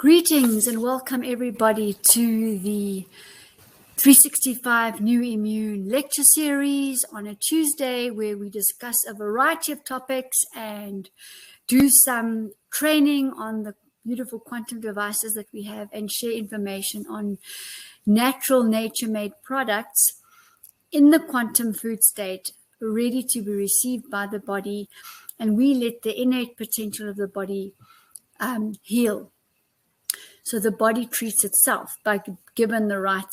Greetings and welcome everybody to the 365 New Immune lecture series on a Tuesday, where we discuss a variety of topics and do some training on the beautiful quantum devices that we have and share information on natural nature-made products in the quantum food state, ready to be received by the body, and we let the innate potential of the body heal. So the body treats itself by given the right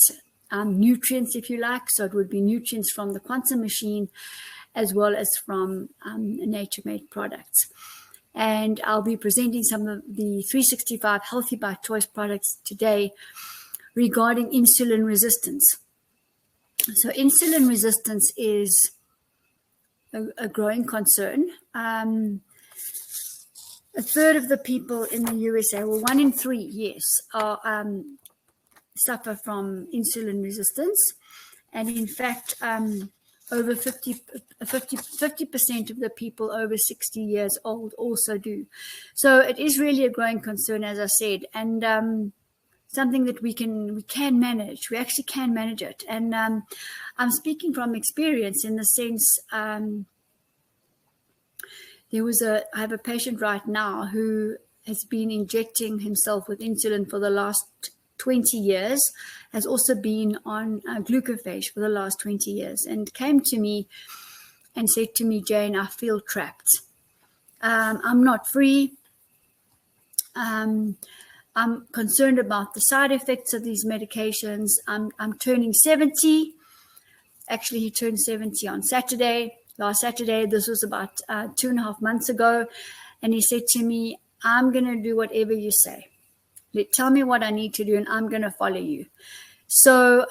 nutrients, if you like. So it would be nutrients from the quantum machine as well as from nature-made products. And I'll be presenting some of the 365 Healthy by Choice products today regarding insulin resistance. So insulin resistance is a growing concern. A third of the people in the USA, well, 1 in 3, yes, are suffer from insulin resistance. And in fact, over 50% of the people over 60 years old also do. So it is really a growing concern, as I said, and something that we can manage. We actually can manage it. And I'm speaking from experience in the sense, I have a patient right now who has been injecting himself with insulin for the last 20 years, has also been on glucophage for the last 20 years, and came to me and said to me, Jane, I feel trapped. I'm not free. I'm concerned about the side effects of these medications. I'm turning 70. Actually, he turned 70 on last Saturday. This was about 2.5 months ago. And he said to me, I'm going to do whatever you say. Tell me what I need to do, and I'm going to follow you. So,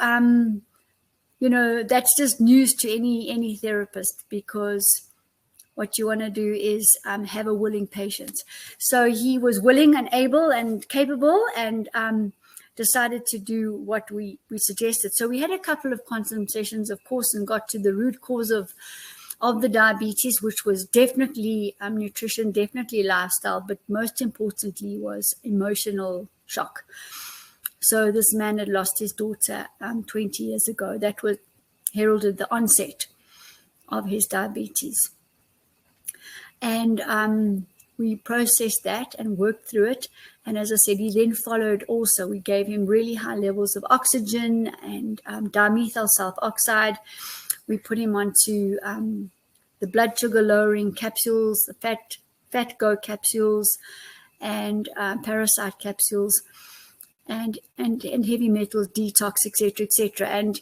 that's just news to any therapist, because what you want to do is have a willing patient. So he was willing and able and capable, and decided to do what we suggested. So we had a couple of quantum sessions, of course, and got to the root cause of the diabetes, which was definitely nutrition, definitely lifestyle, but most importantly was emotional shock. So this man had lost his daughter 20 years ago. That was heralded the onset of his diabetes. And we processed that and worked through it. And as I said, he then followed also. We gave him really high levels of oxygen and dimethyl sulfoxide. We put him onto the blood sugar lowering capsules, the fat go capsules, and parasite capsules, and heavy metals detox, etc., etc. And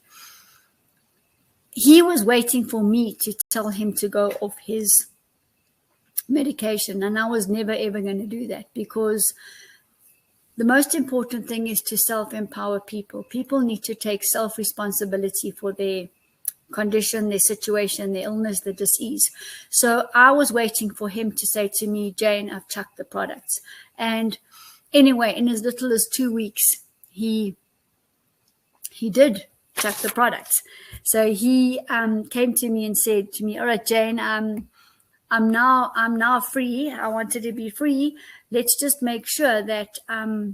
he was waiting for me to tell him to go off his medication, and I was never ever going to do that, because the most important thing is to self-empower people. People need to take self-responsibility for their condition, their situation, their illness, the disease. So I was waiting for him to say to me, Jane, I've chucked the products. And anyway, in as little as 2 weeks, he did chuck the products. So he came to me and said to me, all right, Jane, I'm now free. I wanted to be free. Let's just make sure that I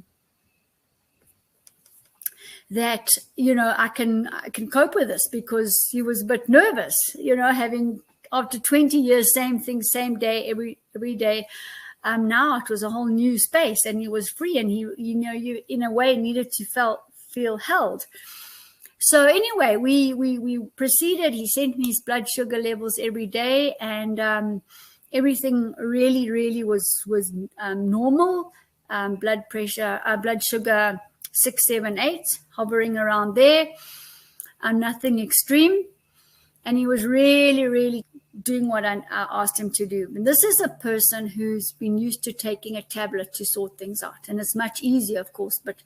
can cope with this, because he was a bit nervous, having after 20 years, same thing, same day, every day. Now it was a whole new space, and he was free, and you in a way needed to feel held. So anyway, we proceeded. He sent me his blood sugar levels every day, and everything really, really was normal. Blood pressure, blood sugar 6, 7, 8, hovering around there, nothing extreme. And he was really, really doing what I asked him to do. And this is a person who's been used to taking a tablet to sort things out. And it's much easier, of course, but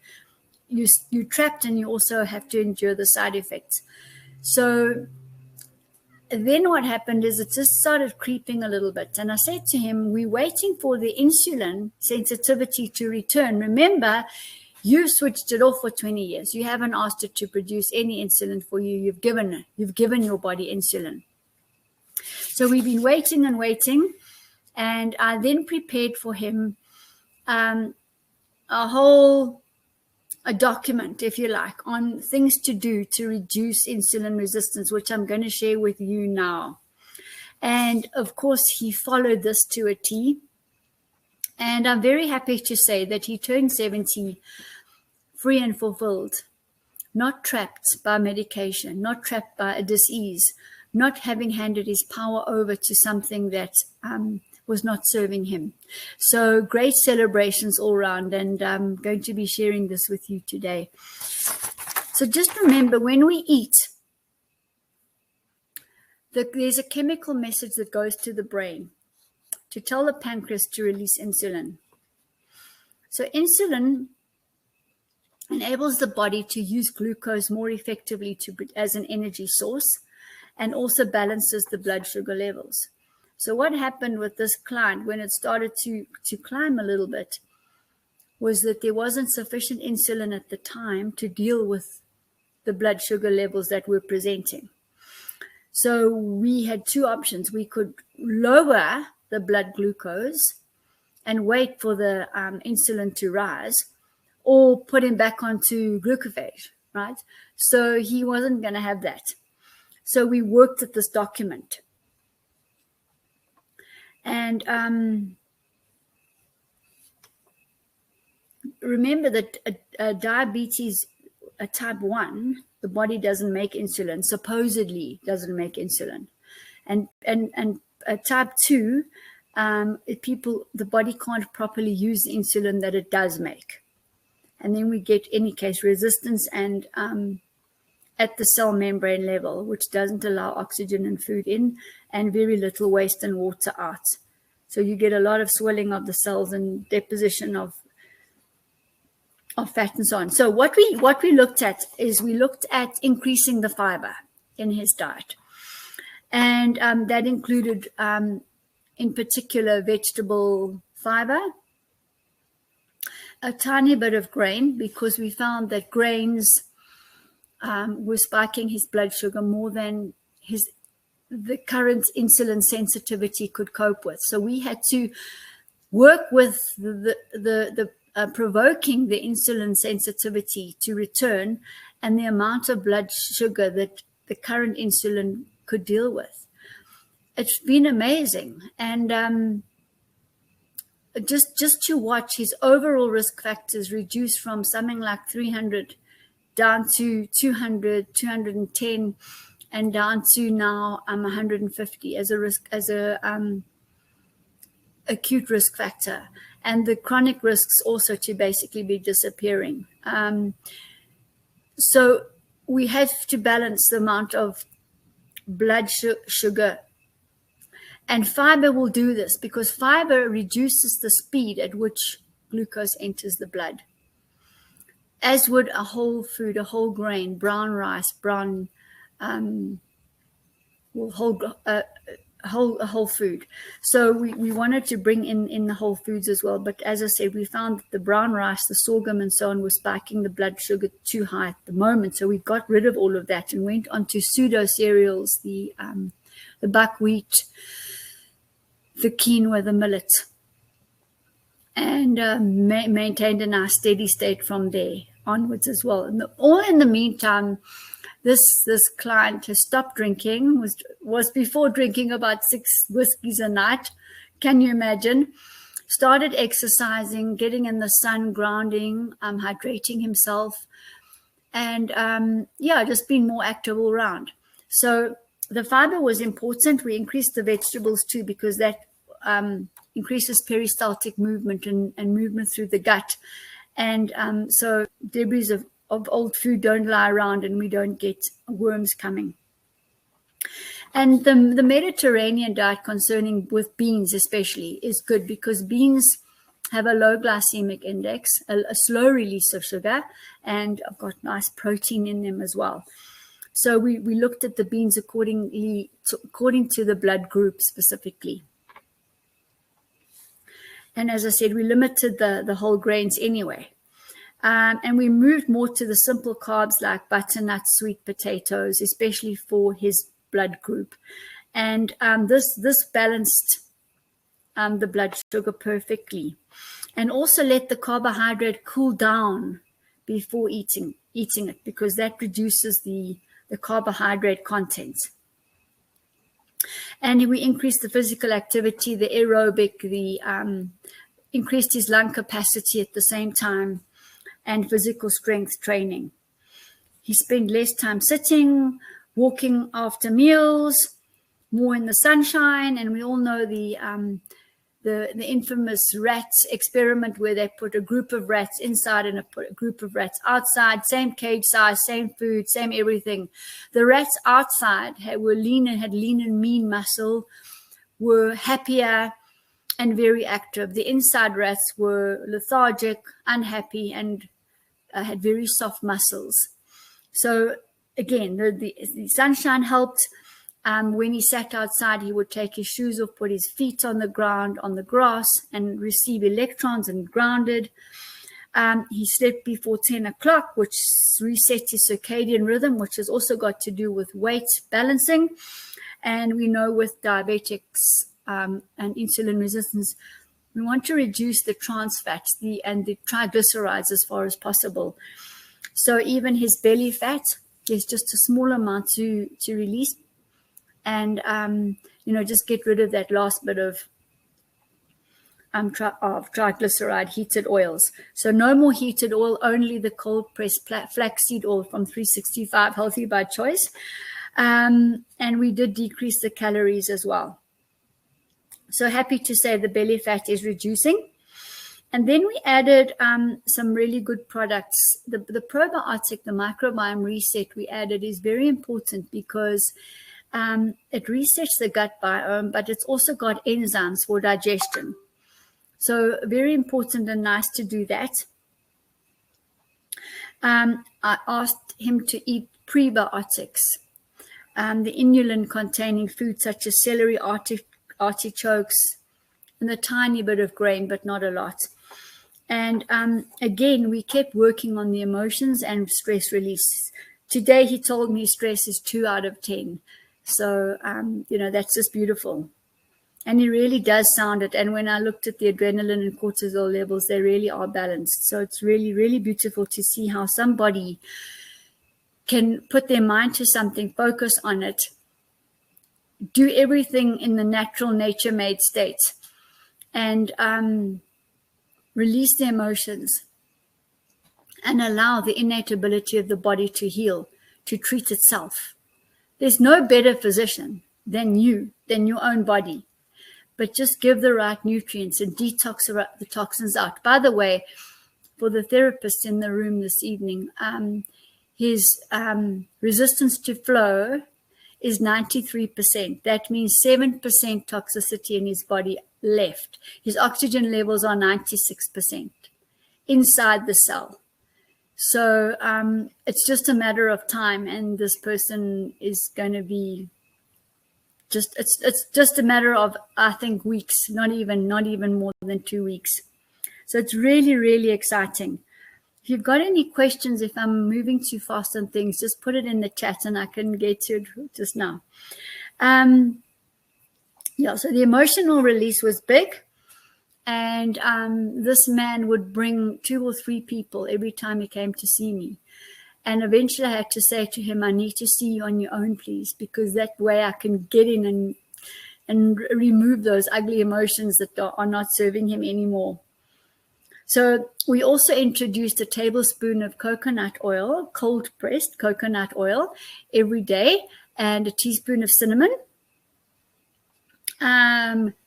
you're trapped, and you also have to endure the side effects. So then what happened is it just started creeping a little bit. And I said to him, we're waiting for the insulin sensitivity to return. Remember, you've switched it off for 20 years. You haven't asked it to produce any insulin for you. You've given your body insulin. So we've been waiting and waiting. And I then prepared for him a document, if you like, on things to do to reduce insulin resistance, which I'm going to share with you now. And of course, he followed this to a T. And I'm very happy to say that he turned 70 free and fulfilled, not trapped by medication, not trapped by a disease, not having handed his power over to something that was not serving him. So great celebrations all around, and I'm going to be sharing this with you today. So just remember, when we eat, there's a chemical message that goes to the brain to tell the pancreas to release insulin. So insulin enables the body to use glucose more effectively as an energy source, and also balances the blood sugar levels. So what happened with this client when it started to climb a little bit was that there wasn't sufficient insulin at the time to deal with the blood sugar levels that were presenting. So we had two options. We could lower the blood glucose and wait for the insulin to rise, or put him back onto glucophage, right? So he wasn't going to have that. So we worked at this document. And remember that diabetes type 1, the body doesn't make insulin, supposedly doesn't make insulin. And type 2, the body can't properly use the insulin that it does make. And then we get, in any case, resistance and at the cell membrane level, which doesn't allow oxygen and food in, and very little waste and water out. So you get a lot of swelling of the cells and deposition of fat and so on. So what we looked at is we looked at increasing the fiber in his diet. And that included, in particular, vegetable fiber, a tiny bit of grain, because we found that grains were spiking his blood sugar more than the current insulin sensitivity could cope with. So we had to work with the provoking the insulin sensitivity to return, and the amount of blood sugar that the current insulin could deal with. It's been amazing. And just to watch his overall risk factors reduce from something like 300 down to 200, 210, and down to now 150 as a acute risk factor, and the chronic risks also to basically be disappearing. So we have to balance the amount of blood sugar, and fiber will do this, because fiber reduces the speed at which glucose enters the blood, as would a whole food, a whole grain, brown rice, brown whole food. So we wanted to bring in the whole foods as well. But as I said, we found that the brown rice, the sorghum and so on was spiking the blood sugar too high at the moment. So we got rid of all of that and went on to pseudo cereals, the buckwheat, the quinoa, the millet, and maintained a nice steady state from there onwards as well. And all in the meantime, this client has stopped drinking, was before drinking about 6 whiskeys a night. Can you imagine? Started exercising, getting in the sun, grounding, hydrating himself, and just being more active all around. So the fiber was important. We increased the vegetables too, because that increases peristaltic movement and movement through the gut. And so debris of old food don't lie around, and we don't get worms coming. And the Mediterranean diet, concerning with beans especially, is good, because beans have a low glycemic index, a slow release of sugar, and I've got nice protein in them as well. So we looked at the beans according to the blood group specifically. And as I said, we limited the whole grains anyway. And we moved more to the simple carbs like butternuts, sweet potatoes, especially for his blood group. And this balanced the blood sugar perfectly. And also let the carbohydrate cool down before eating it, because that reduces the carbohydrate content. And we increased the physical activity, the aerobic, increased his lung capacity at the same time, and physical strength training. He spent less time sitting, walking after meals, more in the sunshine. And we all know the infamous rats experiment, where they put a group of rats inside and a group of rats outside, same cage size, same food, same everything. The rats outside were lean and had lean and mean muscle, were happier and very active. The inside rats were lethargic, unhappy, and had very soft muscles. So again, the sunshine helped. When he sat outside, he would take his shoes off, put his feet on the ground, on the grass, and receive electrons and grounded. He slept before 10 o'clock, which reset his circadian rhythm, which has also got to do with weight balancing. And we know with diabetics and insulin resistance, we want to reduce the trans fats and the triglycerides as far as possible. So even his belly fat, there's just a small amount to release. And, just get rid of that last bit of triglyceride, heated oils. So no more heated oil, only the cold-pressed flaxseed oil from 365 Healthy by Choice. And we did decrease the calories as well. So happy to say the belly fat is reducing. And then we added some really good products. The probiotic, the Microbiome Reset we added is very important because it resets the gut biome, but it's also got enzymes for digestion. So very important and nice to do that. I asked him to eat prebiotics, the inulin-containing foods such as celery, artichokes, and a tiny bit of grain, but not a lot. And again, we kept working on the emotions and stress release. Today, he told me stress is 2 out of 10. So, that's just beautiful. And he really does sound it. And when I looked at the adrenaline and cortisol levels, they really are balanced. So it's really, really beautiful to see how somebody can put their mind to something, focus on it, do everything in the natural nature-made state, and release the emotions and allow the innate ability of the body to heal, to treat itself. There's no better physician than your own body. But just give the right nutrients and detox the toxins out. By the way, for the therapist in the room this evening, his resistance to flow is 93%. That means 7% toxicity in his body left. His oxygen levels are 96% inside the cell. So it's just a matter of time, and this person is going to be it's just a matter of, I think, weeks, not even more than 2 weeks. So it's really, really exciting. If you've got any questions, if I'm moving too fast on things, just put it in the chat and I can get to it just now. So the emotional release was big. And this man would bring 2 or 3 people every time he came to see me. And eventually I had to say to him, I need to see you on your own, please, because that way I can get in and remove those ugly emotions that are not serving him anymore. So we also introduced a tablespoon of coconut oil, cold-pressed coconut oil, every day, and a teaspoon of cinnamon,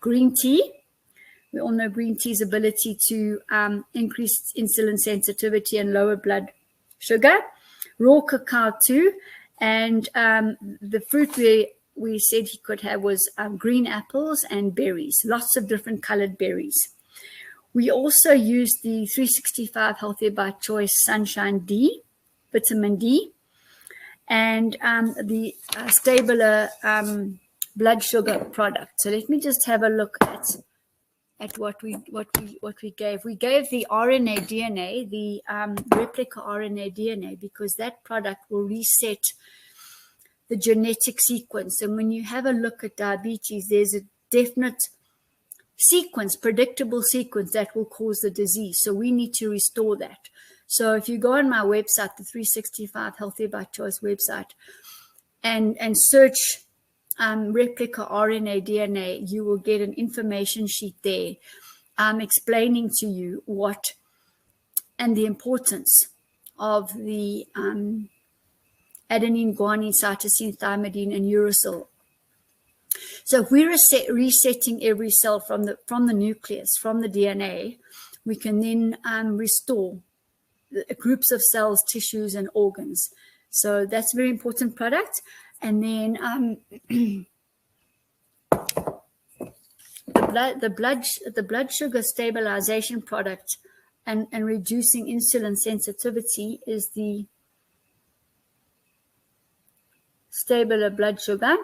green tea. We all know green tea's ability to increase insulin sensitivity and lower blood sugar, raw cacao too, and the fruit we said he could have was green apples and berries, lots of different colored berries. We also used the 365 Healthy by Choice Sunshine D, vitamin D, and the Stabila Blood Sugar product. So let me just have a look at what we gave. We gave the RNA DNA, the Replica RNA DNA, because that product will reset the genetic sequence. And when you have a look at diabetes, there's a definite sequence, predictable sequence that will cause the disease. So we need to restore that. So if you go on my website, the 365 Healthy by Choice website, and search Replica RNA DNA, you will get an information sheet there explaining to you what and the importance of the adenine, guanine, cytosine, thymidine, and uracil. So if we're resetting every cell from the nucleus, from the DNA, we can then restore the groups of cells, tissues, and organs. So that's a very important product. And then the blood sugar stabilization product and reducing insulin sensitivity is the Stabila Blood Sugar.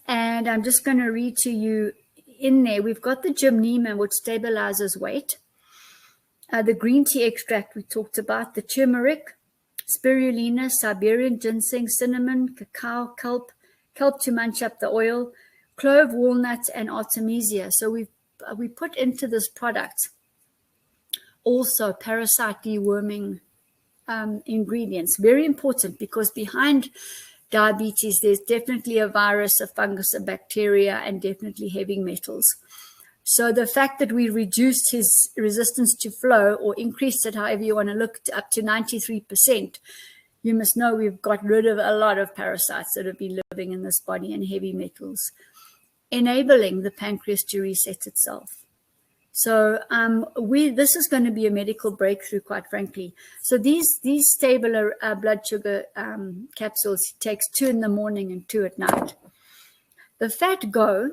And I'm just going to read to you in there. We've got the gymnema, which stabilizes weight. The green tea extract we talked about, the turmeric, spirulina, Siberian ginseng, cinnamon, cacao, kelp to munch up the oil, clove, walnuts, and artemisia. So we put into this product also parasite deworming ingredients. Very important, because behind diabetes, there's definitely a virus, a fungus, a bacteria, and definitely heavy metals. So the fact that we reduced his resistance to flow, or increased it, however you want to look, up to 93%, you must know we've got rid of a lot of parasites that have been living in this body and heavy metals, enabling the pancreas to reset itself. So this is going to be a medical breakthrough, quite frankly. So these stable blood sugar capsules, he takes 2 in the morning and 2 at night. The Fat Go,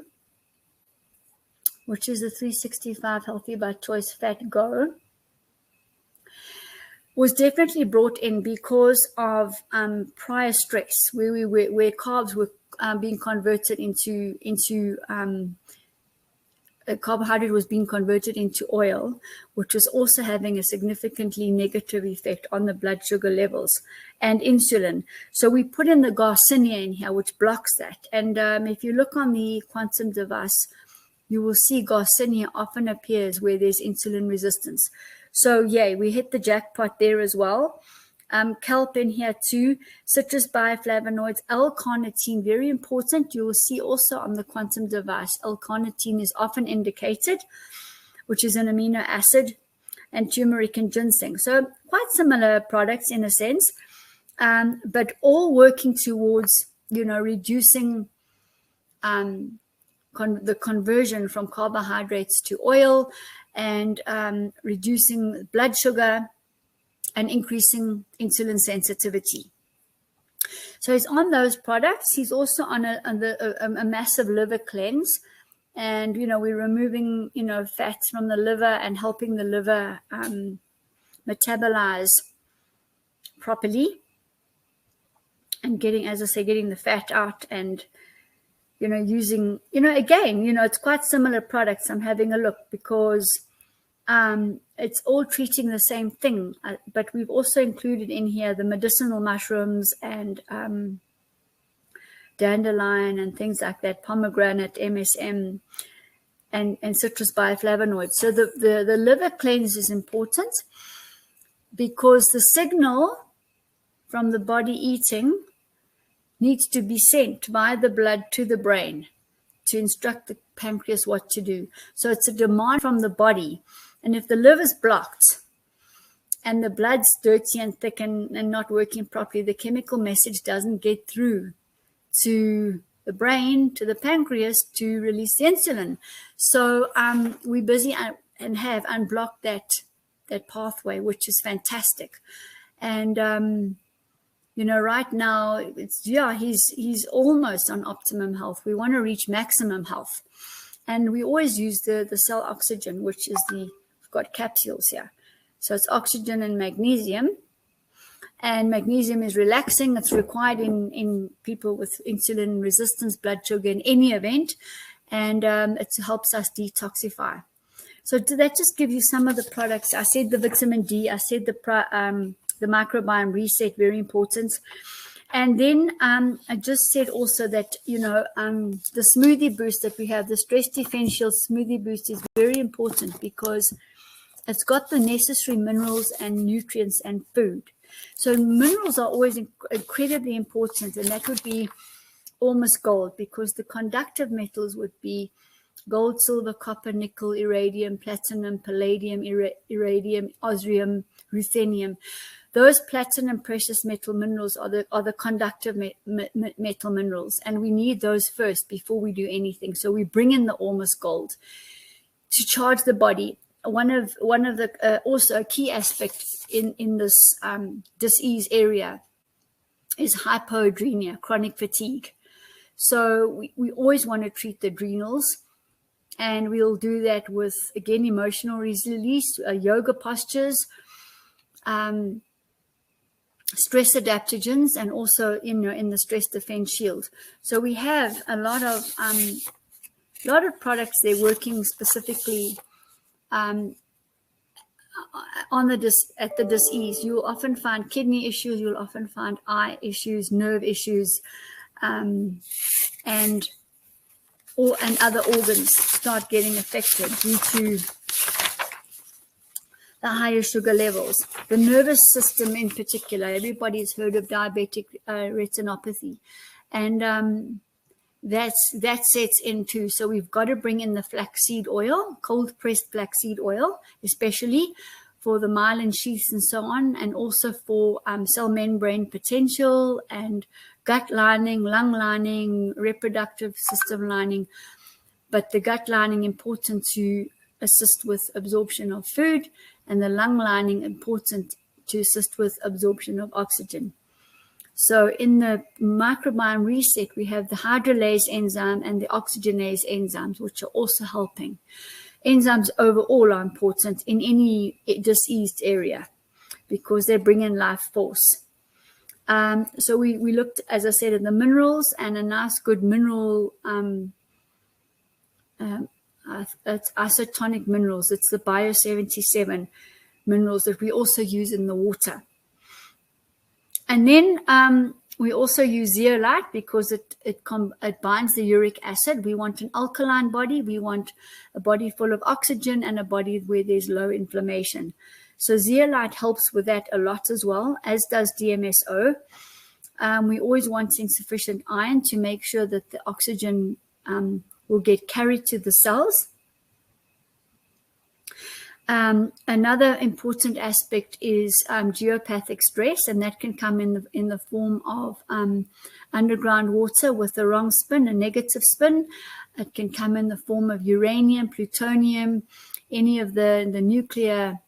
which is the 365 Healthy by Choice Fat Go, was definitely brought in because of prior stress, where carbs were being converted into carbohydrate was being converted into oil, which was also having a significantly negative effect on the blood sugar levels and insulin. So we put in the garcinia in here, which blocks that. And if you look on the quantum device, you will see garcinia often appears where there's insulin resistance. So yeah, we hit the jackpot there as well. Kelp in here too, citrus bioflavonoids, L-carnitine, very important. You will see also on the quantum device, L-carnitine is often indicated, which is an amino acid, and turmeric and ginseng. So quite similar products in a sense, but all working towards, reducing the conversion from carbohydrates to oil, and reducing blood sugar and increasing insulin sensitivity. So he's on those products. He's also on a massive liver cleanse, and we're removing fats from the liver and helping the liver metabolize properly, and getting the fat out, and using, again, it's quite similar products. I'm having a look because it's all treating the same thing, but we've also included in here the medicinal mushrooms and dandelion and things like that, pomegranate, MSM, and citrus bioflavonoids. So the liver cleanse is important because the signal from the body eating needs to be sent by the blood to the brain to instruct the pancreas what to do. So it's a demand from the body. And if the liver's blocked and the blood's dirty and thick and not working properly, the chemical message doesn't get through to the brain, to the pancreas, to release the insulin. So we're busy and have unblocked that pathway, which is fantastic. And right now, he's almost on optimum health. We want to reach maximum health. And we always use the cell oxygen, which is we've got capsules here. So it's oxygen and magnesium. And magnesium is relaxing. It's required in people with insulin resistance, blood sugar in any event. And it helps us detoxify. So that just gives you some of the products. I said the vitamin D. I said the Microbiome Reset, very important. And then I just said also that, the smoothie boost that we have, the Stress Defense Shield smoothie boost, is very important because it's got the necessary minerals and nutrients and food. So minerals are always incredibly important, and that would be Ormus gold, because the conductive metals would be gold, silver, copper, nickel, iridium, platinum, palladium, iridium, osmium, ruthenium. Those platinum precious metal minerals are the conductive metal minerals, and we need those first before we do anything. So we bring in the Ormus gold to charge the body. One of the also a key aspect in this disease area is hypoadrenia, chronic fatigue. So we always want to treat the adrenals, and we'll do that with, again, emotional release, yoga postures, stress adaptogens, and also in the Stress Defense Shield. So we have a lot of products there working specifically at the disease. You'll often find kidney issues, you'll often find eye issues, nerve issues, and other organs start getting affected due to the higher sugar levels. The nervous system in particular, everybody's heard of diabetic retinopathy, and that sets into, so we've got to bring in the flaxseed oil, cold pressed flaxseed oil, especially for the myelin sheaths and so on, and also for cell membrane potential and gut lining, lung lining, reproductive system lining. But the gut lining important to assist with absorption of food, and the lung lining important to assist with absorption of oxygen. So in the Microbiome Reset, we have the hydrolase enzyme and the oxygenase enzymes, which are also helping. Enzymes overall are important in any diseased area because they bring in life force. So we looked, as I said, at the minerals, and a nice good mineral, it's isotonic minerals. It's the Bio 77 minerals that we also use in the water. And then we also use zeolite because it binds the uric acid. We want an alkaline body. We want a body full of oxygen and a body where there's low inflammation. So zeolite helps with that a lot as well, as does DMSO. We always want sufficient iron to make sure that the oxygen will get carried to the cells. Another important aspect is geopathic stress, and that can come in the form of underground water with the wrong spin, a negative spin. It can come in the form of uranium, plutonium, any of the nuclear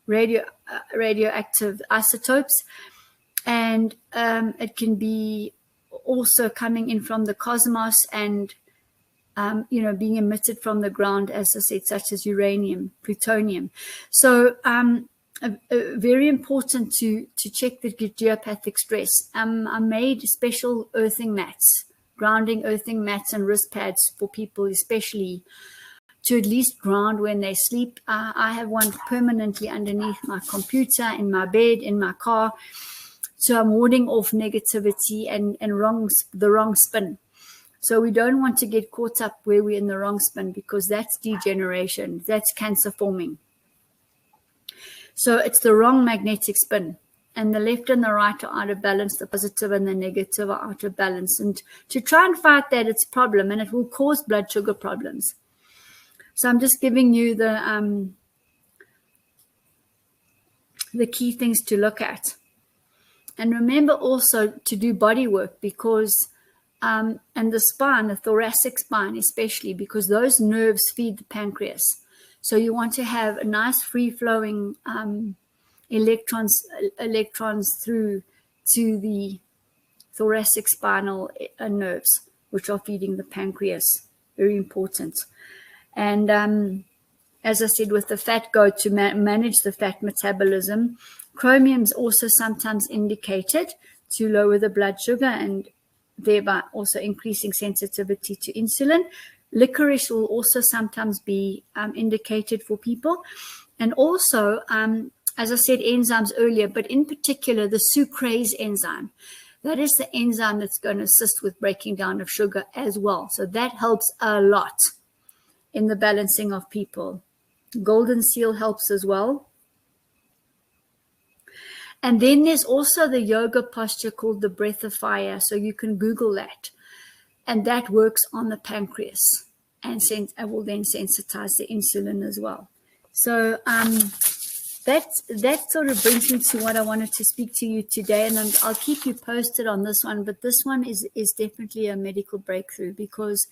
radioactive isotopes, and it can be also coming in from the cosmos and being emitted from the ground, as I said, such as uranium, plutonium. So very important to check the geopathic stress. I made special earthing mats, grounding earthing mats and wrist pads for people, especially to at least ground when they sleep. I have one permanently underneath my computer, in my bed, in my car. So I'm warding off negativity and the wrong spin. So we don't want to get caught up where we're in the wrong spin, because that's degeneration, that's cancer forming. So it's the wrong magnetic spin, and the left and the right are out of balance, the positive and the negative are out of balance. And to try and fight that, it's a problem, and it will cause blood sugar problems. So I'm just giving you the key things to look at. And remember also to do body work, because and the spine, the thoracic spine especially, because those nerves feed the pancreas. So you want to have a nice free-flowing electrons through to the thoracic spinal nerves, which are feeding the pancreas. Very important. And as I said, with the fat go to manage the fat metabolism. Chromium is also sometimes indicated to lower the blood sugar and thereby also increasing sensitivity to insulin. Licorice will also sometimes be indicated for people. And also as I said, enzymes earlier, but in particular, the sucrase enzyme. That is the enzyme that's going to assist with breaking down of sugar as well. So that helps a lot in the balancing of people. Golden seal helps as well. And then there's also the yoga posture called the breath of fire. So you can Google that. And that works on the pancreas and will then sensitize the insulin as well. So that sort of brings me to what I wanted to speak to you today. And I'll keep you posted on this one. But this one is definitely a medical breakthrough, because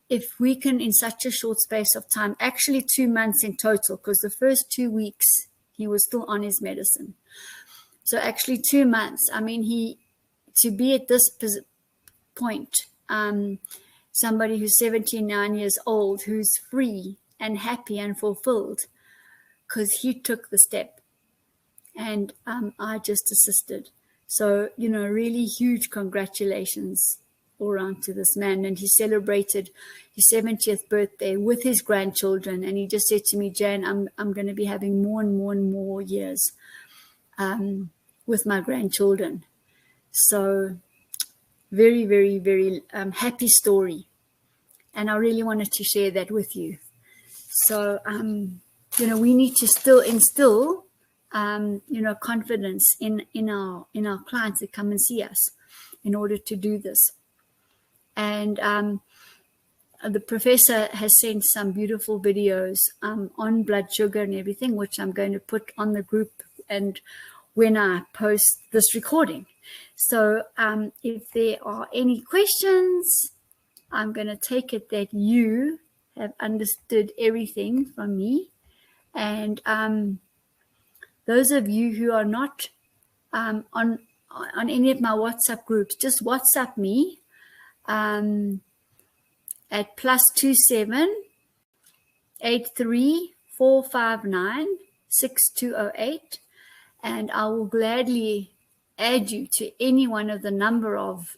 if we can, in such a short space of time, actually 2 months in total, because the first 2 weeks he was still on his medicine. So actually 2 months. I mean, to be at this point, somebody who's 79 years old, who's free and happy and fulfilled, because he took the step, and I just assisted. So, really huge congratulations all around to this man. And he celebrated his 70th birthday with his grandchildren. And he just said to me, Jane, I'm going to be having more and more and more years with my grandchildren. So very, very, very happy story. And I really wanted to share that with you. So, we need to still instill, confidence in our clients that come and see us in order to do this. And the professor has sent some beautiful videos on blood sugar and everything, which I'm going to put on the group and when I post this recording. So if there are any questions, I'm going to take it that you have understood everything from me. And those of you who are not on any of my WhatsApp groups, just WhatsApp me at +27 83 459 6208, and I will gladly add you to any one of the number of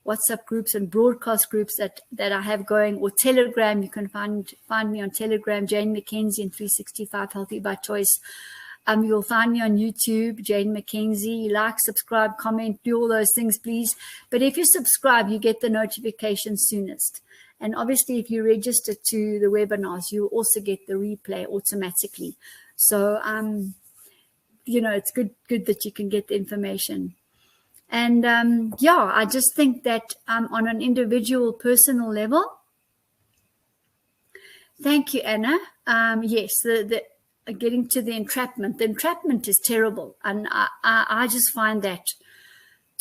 WhatsApp groups and broadcast groups that I have going, or Telegram. You can find me on Telegram, Jane Mackenzie and 365 Healthy by Choice. You'll find me on YouTube, Jane Mackenzie. Like, subscribe, comment, do all those things, please. But if you subscribe, you get the notifications soonest. And obviously, if you register to the webinars, you also get the replay automatically. So, it's good that you can get the information. And I just think that on an individual, personal level, thank you, Anna. Yes, the getting to the entrapment. The entrapment is terrible, and I just find that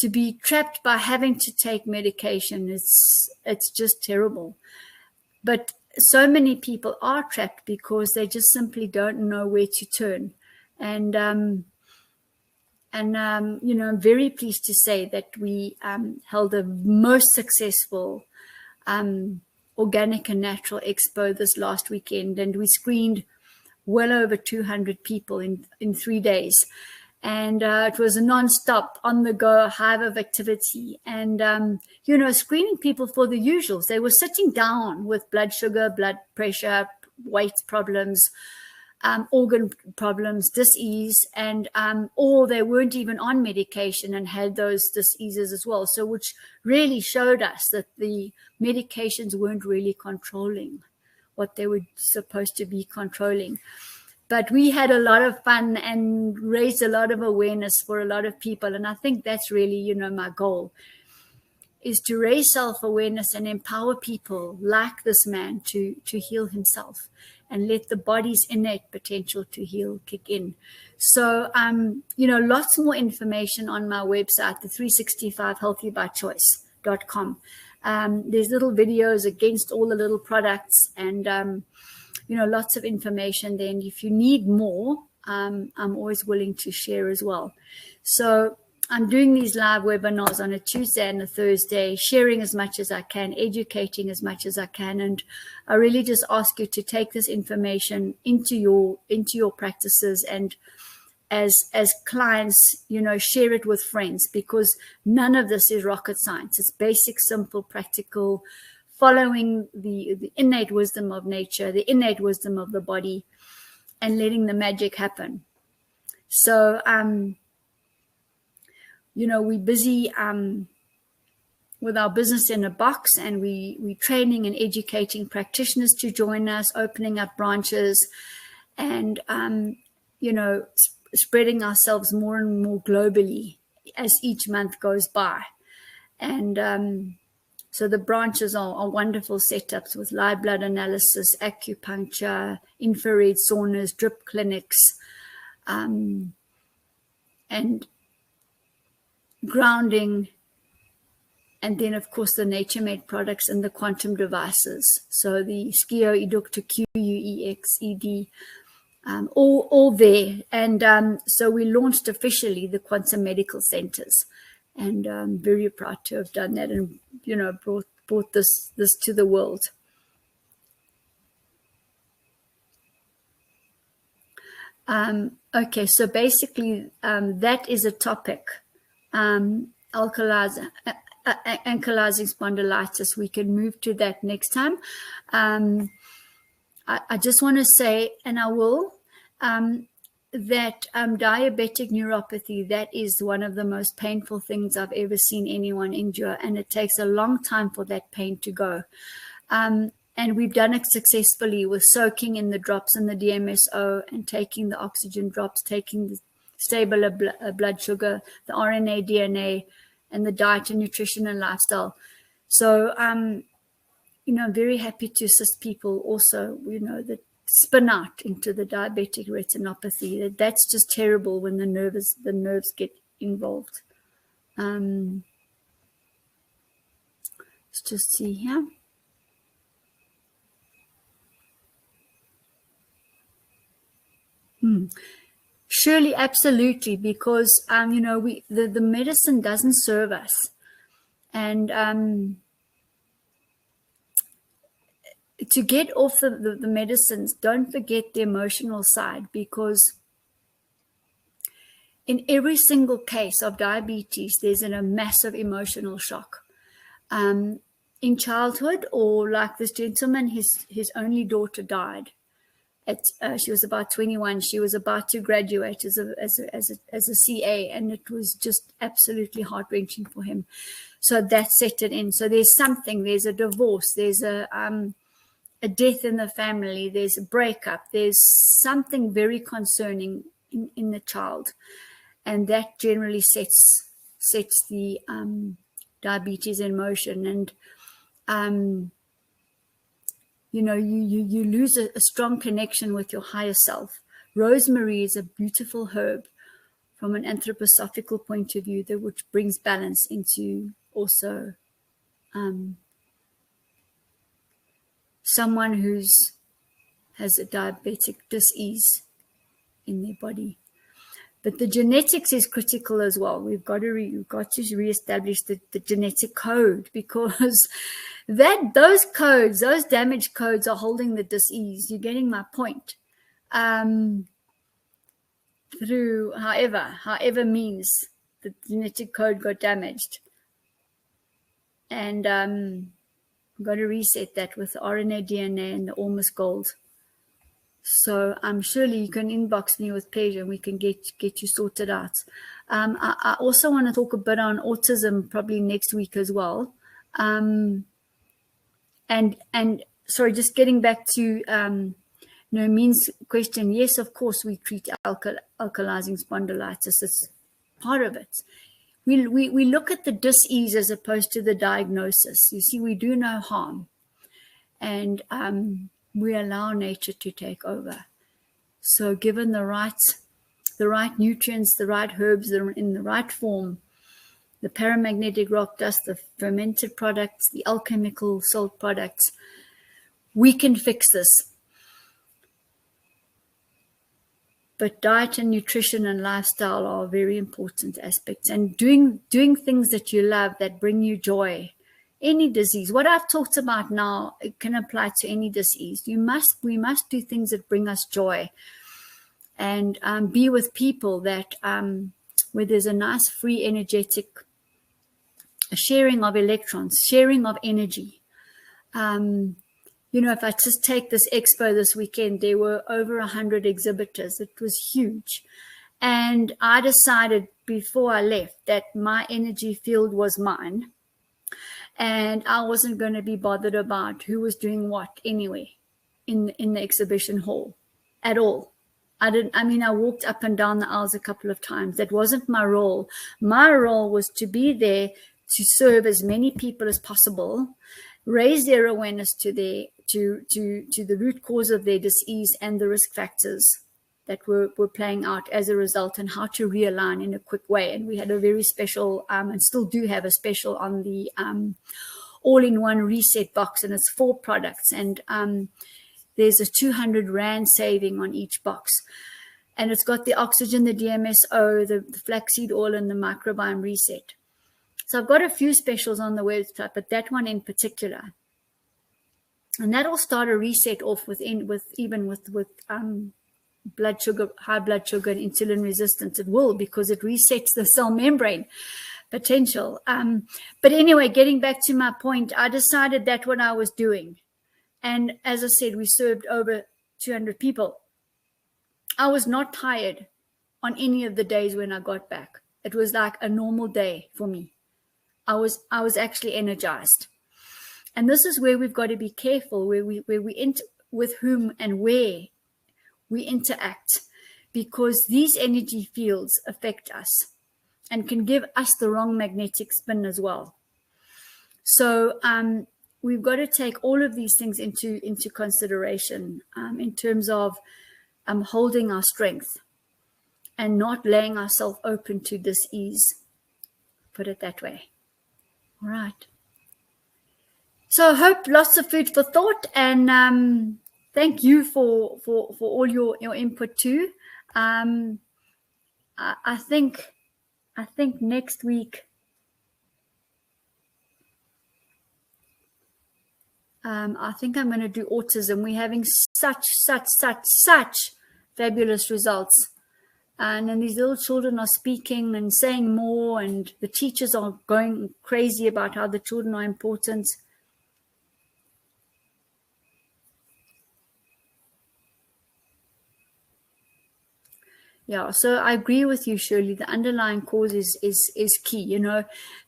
to be trapped by having to take medication, it's just terrible. But so many people are trapped because they just simply don't know where to turn. And I'm very pleased to say that we held the most successful Organic and Natural Expo this last weekend, and we screened well over 200 people in 3 days. And it was a non-stop, on-the-go hive of activity. And, screening people for the usuals. They were sitting down with blood sugar, blood pressure, weight problems, organ problems, dis-ease, and or they weren't even on medication and had those dis-eases as well. So which really showed us that the medications weren't really controlling what they were supposed to be controlling. But we had a lot of fun and raised a lot of awareness for a lot of people. And I think that's really, my goal, is to raise self-awareness and empower people like this man to heal himself and let the body's innate potential to heal kick in. So, lots more information on my website, the 365healthybychoice.com. There's little videos against all the little products and, lots of information there. And if you need more, I'm always willing to share as well. So I'm doing these live webinars on a Tuesday and a Thursday, sharing as much as I can, educating as much as I can. And I really just ask you to take this information into your practices, and as clients, share it with friends, because none of this is rocket science. It's basic, simple, practical, following the innate wisdom of nature, the innate wisdom of the body, and letting the magic happen. So, we're busy with our business in a box, and we're training and educating practitioners to join us, opening up branches, and, spreading ourselves more and more globally as each month goes by. And so the branches are wonderful setups with live blood analysis, acupuncture, infrared saunas, drip clinics, and grounding, and then, of course, the nature-made products and the quantum devices. So the Skio, Eductor, QUEX, ED, all there. And so we launched officially the Quantum Medical Centers. And I'm very proud to have done that and, brought this to the world. Okay, so basically that is a topic, ankylosing spondylitis. We can move to that next time. I just want to say, and I will, that diabetic neuropathy, that is one of the most painful things I've ever seen anyone endure, and it takes a long time for that pain to go. And we've done it successfully with soaking in the drops and the DMSO, and taking the oxygen drops, taking the Stabila blood sugar, the RNA, DNA, and the diet and nutrition and lifestyle. So, I'm very happy to assist people also, that spin out into the diabetic retinopathy. That's just terrible when the nerves get involved. Let's just see here. Surely, absolutely, because the medicine doesn't serve us, and to get off the medicines, don't forget the emotional side, because in every single case of diabetes, there's a massive emotional shock. In childhood, or like this gentleman, his only daughter died. She was about 21. She was about to graduate as a CA, and it was just absolutely heart-wrenching for him. So that set it in. So there's a divorce, there's a death in the family, there's a breakup, there's something very concerning in the child, and that generally sets the diabetes in motion. And you lose a strong connection with your higher self. Rosemary is a beautiful herb from an anthroposophical point of view, which brings balance into also someone has a diabetic dis-ease in their body. But the genetics is critical as well. We've got to reestablish the genetic code, because those damaged codes are holding the dis-ease. You're getting my point. Through however means the genetic code got damaged. And we've got to reset that with the RNA, DNA, and the Ormus Gold. So surely you can inbox me with pleasure, and we can get you sorted out. I also want to talk a bit on autism probably next week as well. And sorry, just getting back to Nermeen's question. Yes, of course we treat alkalizing spondylitis. It's part of it. We look at the dis-ease as opposed to the diagnosis. You see, we do no harm, and we allow nature to take over. So given the right nutrients, the right herbs that are in the right form, the paramagnetic rock dust, the fermented products, the alchemical salt products, we can fix this. But diet and nutrition and lifestyle are very important aspects, and doing things that you love, that bring you joy. Any disease, what I've talked about now, it can apply to any disease. We must do things that bring us joy, and be with people that where there's a nice free energetic sharing of electrons, sharing of energy. If I just take this expo this weekend, there were over 100 exhibitors. It was huge. And I decided before I left that my energy field was mine, and I wasn't going to be bothered about who was doing what anyway in the exhibition hall at all. I walked up and down the aisles a couple of times. That wasn't my role. My role was to be there to serve as many people as possible, raise their awareness to the root cause of their disease and the risk factors that were playing out as a result, and how to realign in a quick way. And we had a very special, and still do have a special on the all-in-one reset box, and it's 4 products, and there's a 200 Rand saving on each box. And it's got the oxygen, the DMSO, the flaxseed oil, and the microbiome reset. So I've got a few specials on the website, but that one in particular. And that'll start a reset off with blood sugar, high blood sugar, and insulin resistance. It will, because it resets the cell membrane potential. But anyway, getting back to my point, I decided that's what I was doing. And as I said, we served over 200 people. I was not tired on any of the days when I got back. It was like a normal day for me. I was actually energized. And this is where we've got to be careful, with whom and where we interact, because these energy fields affect us and can give us the wrong magnetic spin as well. So we've got to take all of these things into consideration in terms of holding our strength and not laying ourselves open to disease. Put it that way. All right. So I hope lots of food for thought, and thank you for all your input too. I think next week I think I'm going to do autism. We're having such fabulous results. And then these little children are speaking and saying more, and the teachers are going crazy about how the children are important. Yeah, so I agree with you, Shirley. The underlying cause is key.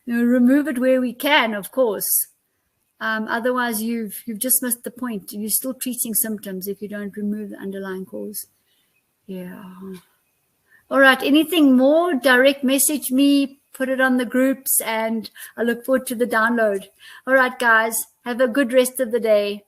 Remove it where we can, of course. Otherwise, you've just missed the point. You're still treating symptoms if you don't remove the underlying cause. Yeah. All right. Anything more? Direct message me, put it on the groups, and I look forward to the download. All right, guys. Have a good rest of the day.